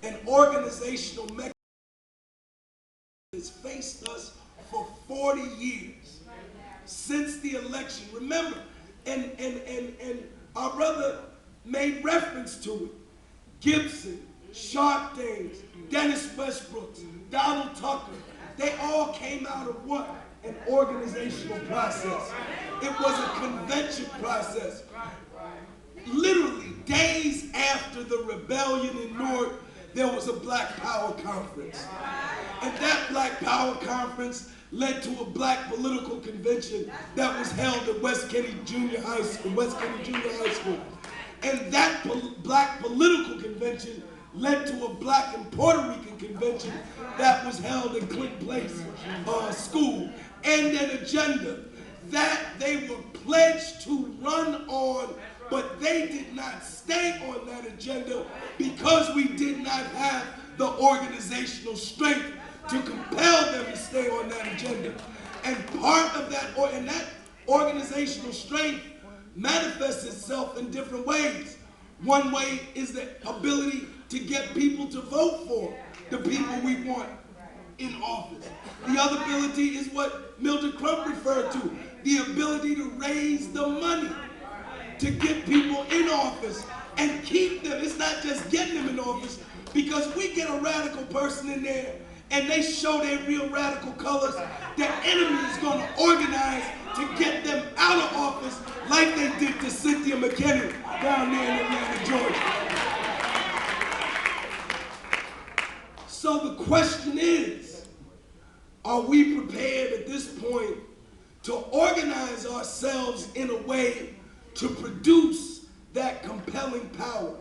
an organizational mechanism has faced us for 40 years since the election. Remember, and our brother made reference to it. Gibson, Sharp Things, Dennis Westbrook, Donald Tucker, they all came out of what? An organizational process. It was a convention process. Literally days after the rebellion in Newark, there was a Black Power Conference. And that Black Power Conference led to a black political convention that was held at West Kennedy Junior High School. And that black political convention led to a black and Puerto Rican convention that was held in Clinton Place School, and an agenda that they were pledged to run on, but they did not stay on that agenda because we did not have the organizational strength to compel them to stay on that agenda. And part of that, and that organizational strength manifests itself in different ways. One way is the ability to get people to vote for the people we want in office. The other ability is what Mildred Crump referred to, the ability to raise the money to get people in office and keep them. It's not just getting them in office, because we get a radical person in there and they show their real radical colors, the enemy is going to organize to get them out of office like they did to Cynthia McKinney down there in Atlanta, Georgia. So the question is, are we prepared at this point to organize ourselves in a way to produce that compelling power?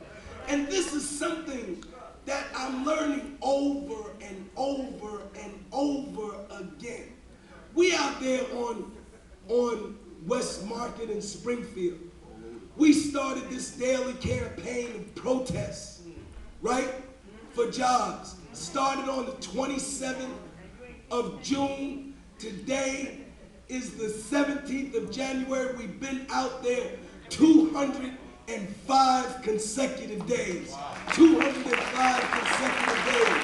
And this is something that I'm learning over and over and over again. We out there on West Market in Springfield, we started this daily campaign of protests, right, for jobs. Started on the 27th of June. Today is the 17th of January. We've been out there 205 consecutive days. 205 consecutive days.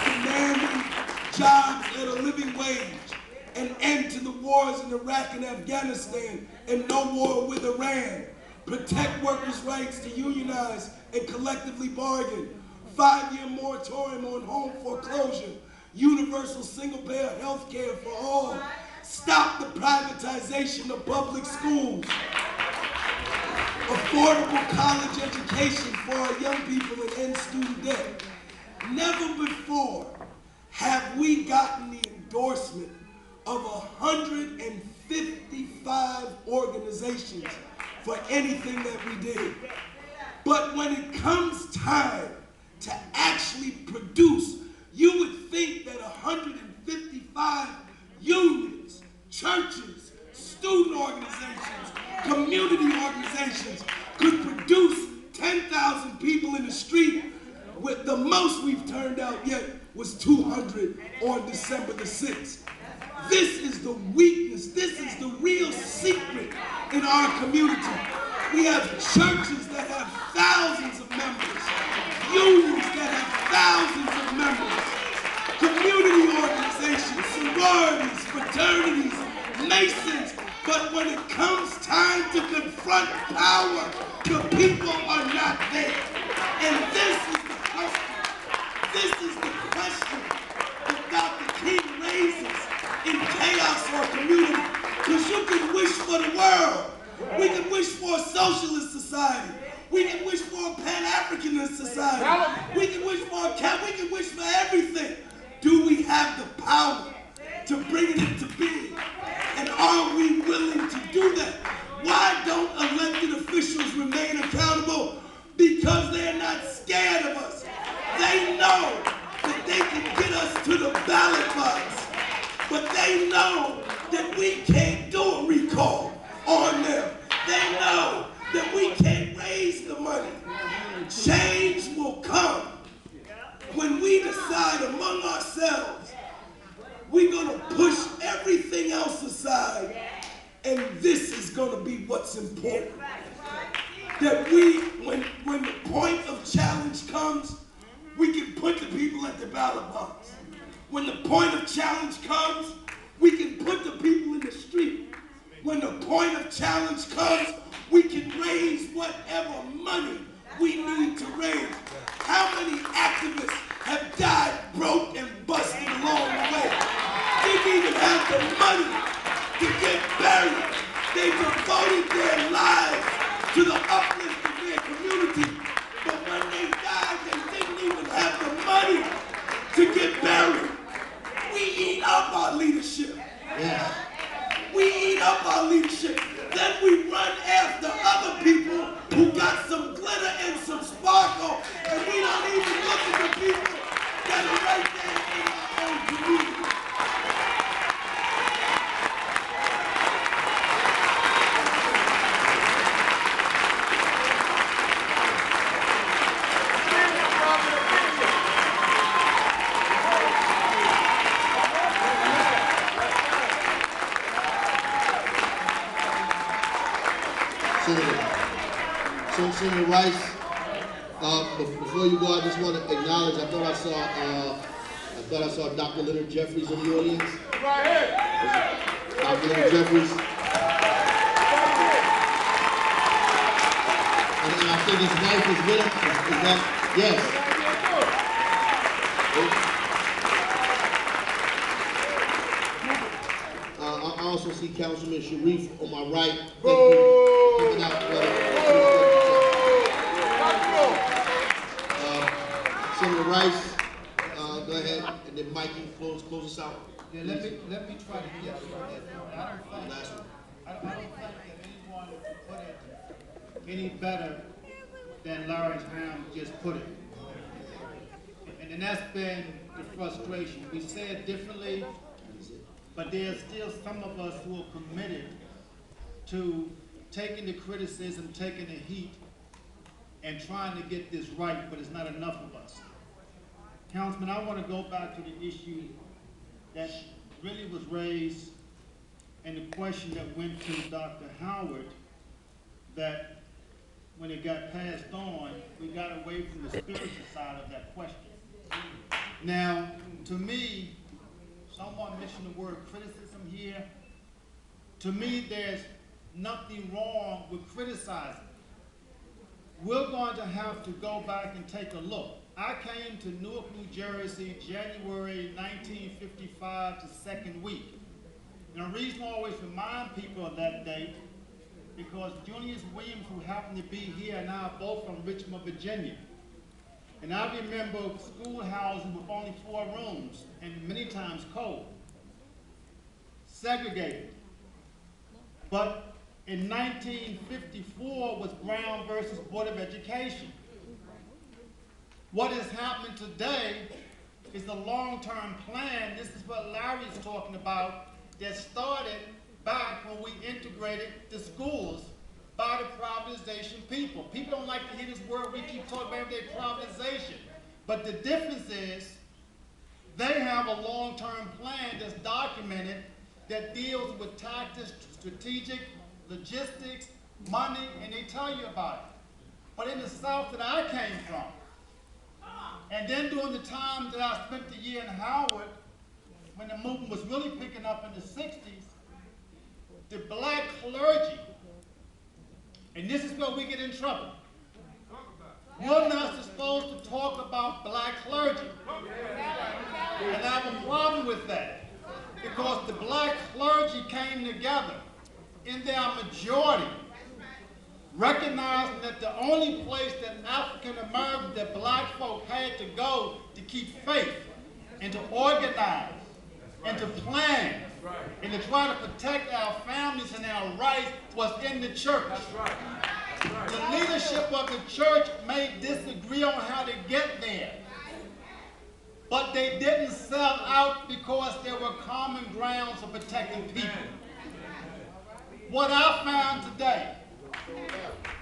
Demanding jobs at a living wage, an end to the wars in Iraq and Afghanistan, and no war with Iran. Protect workers' rights to unionize and collectively bargain. 5-year moratorium on home foreclosure. Universal single-payer health care for all. Stop the privatization of public schools. Affordable college education for our young people and end student debt. Never before have we gotten the endorsement of 155 organizations for anything that we did. But when it comes time to actually produce, you would think that 155 unions, churches, student organizations, community organizations could produce 10,000 people in the street. With the most we've turned out yet was 200 on December the 6th. This is the weakness. This is the real secret in our community. We have churches that have thousands of members, unions that have thousands of members, community organizations, sororities, fraternities, Masons. But when it comes time to confront power, the people are not there. And this is the question. This is the question that Dr. King raises in chaos or community. Because you can wish for the world. We can wish for a socialist society. We can wish for a Pan-Africanist society. We can wish for we can wish for everything. Do we have the power to bring it into being? And are we willing to do that? Why don't elected officials remain accountable? Because they're not scared of us. They know that they can get us to the ballot box, but they know that we can't do a recall on them. They know that we can't raise the money. Change will come when we decide among ourselves we're going to push everything else aside, and this is going to be what's important. that when the point of challenge comes, we can put the people at the ballot box. When the point of challenge comes, we can put the people in the street. When the point of challenge comes, we can raise whatever money we need to raise. How many activists have died, broke, and busted along the way? Didn't even have the money to get buried. They devoted their lives to the uplift of their community. But when they died, they didn't even have the money to get buried. We eat up our leadership. Yeah. We eat up our leadership. Then we run after other people who got some glitter and some sparkle, and we don't even look at the people that are right there in our own community. Senator Rice, before you go, I just want to acknowledge. I thought I saw Dr. Leonard Jeffries in the audience. Right here. Dr. Leonard Jeffries. And I think his wife is with him. Is that yes? I also see Councilman Sharif on my right. Thank you. Giving out, Senator Rice, go ahead, and then Mikey, close us out. Yeah, let me try to get through that. I don't think that anyone would put it any better than Larry Hamm just put it. And that's been the frustration. We say it differently, but there's still some of us who are committed to taking the criticism, taking the heat, and trying to get this right, but it's not enough of us. Councilman, I want to go back to the issue that really was raised and the question that went to Dr. Howard, that when it got passed on, we got away from the spiritual side of that question. Now, to me, someone mentioned the word criticism here. To me, there's nothing wrong with criticizing. We're going to have to go back and take a look. I came to Newark, New Jersey, January 1955, the second week. And the reason I always remind people of that date, because Junius Williams, who happened to be here, and I are both from Richmond, Virginia. And I remember schoolhouses with only 4 rooms, and many times cold, segregated. But in 1954 was Brown versus Board of Education. What is happening today is the long-term plan. This is what Larry's talking about, that started back when we integrated the schools by the privatization people. People don't like to hear this word. We keep talking about everyday privatization. But the difference is they have a long-term plan that's documented that deals with tactics, strategic, logistics, money, and they tell you about it. But in the South that I came from, and then during the time that I spent the year in Howard, when the movement was really picking up in the 60s, the black clergy, and this is where we get in trouble. We're not supposed to talk about black clergy. And I have a problem with that, because the black clergy came together in their majority, recognizing that the only place that African Americans, that black folk had to go to keep faith and to organize and to plan and to try to protect our families and our rights was in the church. The leadership of the church may disagree on how to get there, but they didn't sell out because there were common grounds for protecting people. What I found today,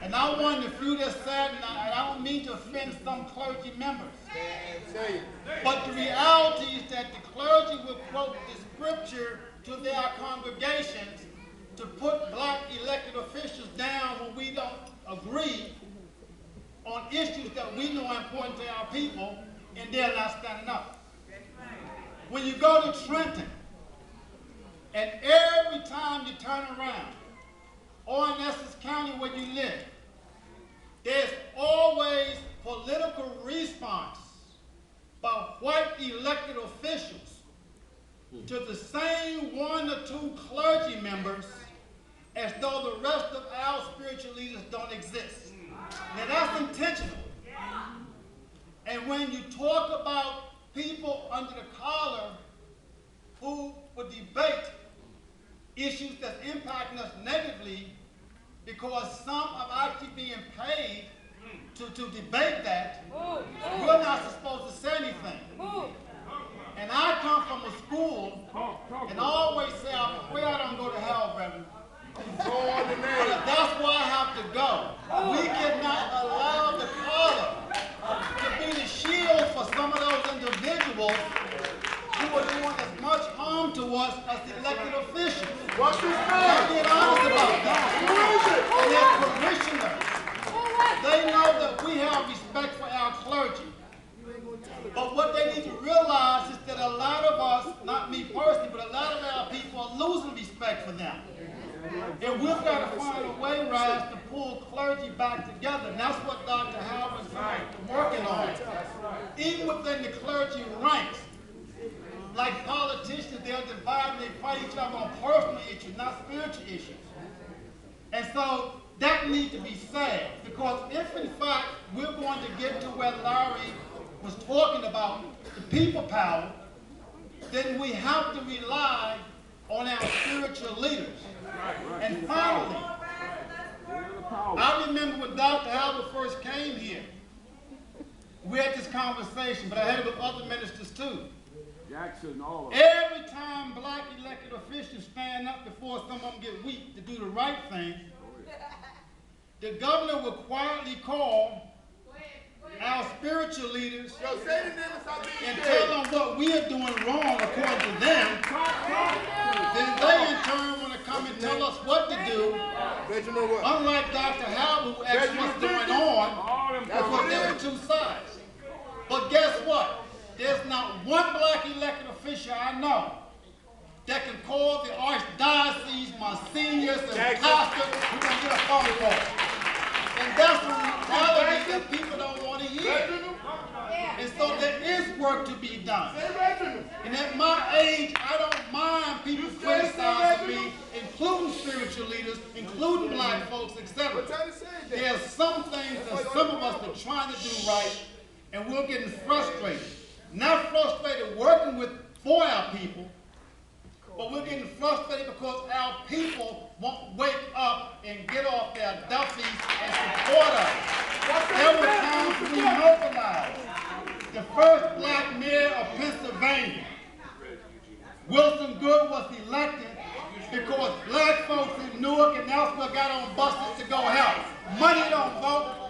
and I want the few that said, and I don't mean to offend some clergy members, but the reality is that the clergy will quote the scripture to their congregations to put black elected officials down when we don't agree on issues that we know are important to our people, and they're not standing up. When you go to Trenton, and every time you turn around, or in Essex County where you live, there's always political response by white elected officials to the same 1 or 2 clergy members as though the rest of our spiritual leaders don't exist. Now that's intentional. And when you talk about people under the collar who would debate issues that's impacting us negatively because some are actually being paid to debate that, you're not supposed to say anything. And I come from a school and I always say, I pray I don't go to hell, Reverend. But that's why I have to go. We cannot allow the collar to be the shield for some of those individuals who are doing as much harm to us as the elected officials. What's this I'm being honest about that. And their parishioners, they know that we have respect for our clergy. But what they need to realize is that a lot of us, not me personally, but a lot of our people are losing respect for them. And we've got to find a way, Raz, to pull clergy back together. And that's what Dr. Howard's working on. Even within the clergy ranks, like politicians, they'll divide and they fight each other on personal issues, not spiritual issues. And so that needs to be said, because if in fact we're going to get to where Larry was talking about the people power, then we have to rely on our spiritual leaders. And finally, I remember when Dr. Howard first came here, we had this conversation, but I had it with other ministers too. Every time black elected officials stand up before some of them get weak to do the right thing, the governor will quietly call our spiritual leaders and tell them what we are doing wrong according to them. Then they in turn want to come and tell us what to do. Unlike Dr. Howard, who asks what's going on, because there are 2 sides. But guess what? There's not one black elected official I know that can call the archdiocese, my seniors, and pastors who can get a phone call. And that's the reality that people don't want to hear. And so there is work to be done. And at my age, I don't mind people criticizing me, including spiritual leaders, including black folks, etc. There are some things that some of us are trying to do right, and we're getting frustrated. Not frustrated working for our people, but we're getting frustrated because our people won't wake up and get off their duffies and support us. There were times we mobilized. The first black mayor of Pennsylvania, Wilson Good, was elected because black folks in Newark and elsewhere got on buses to go help. Money don't vote.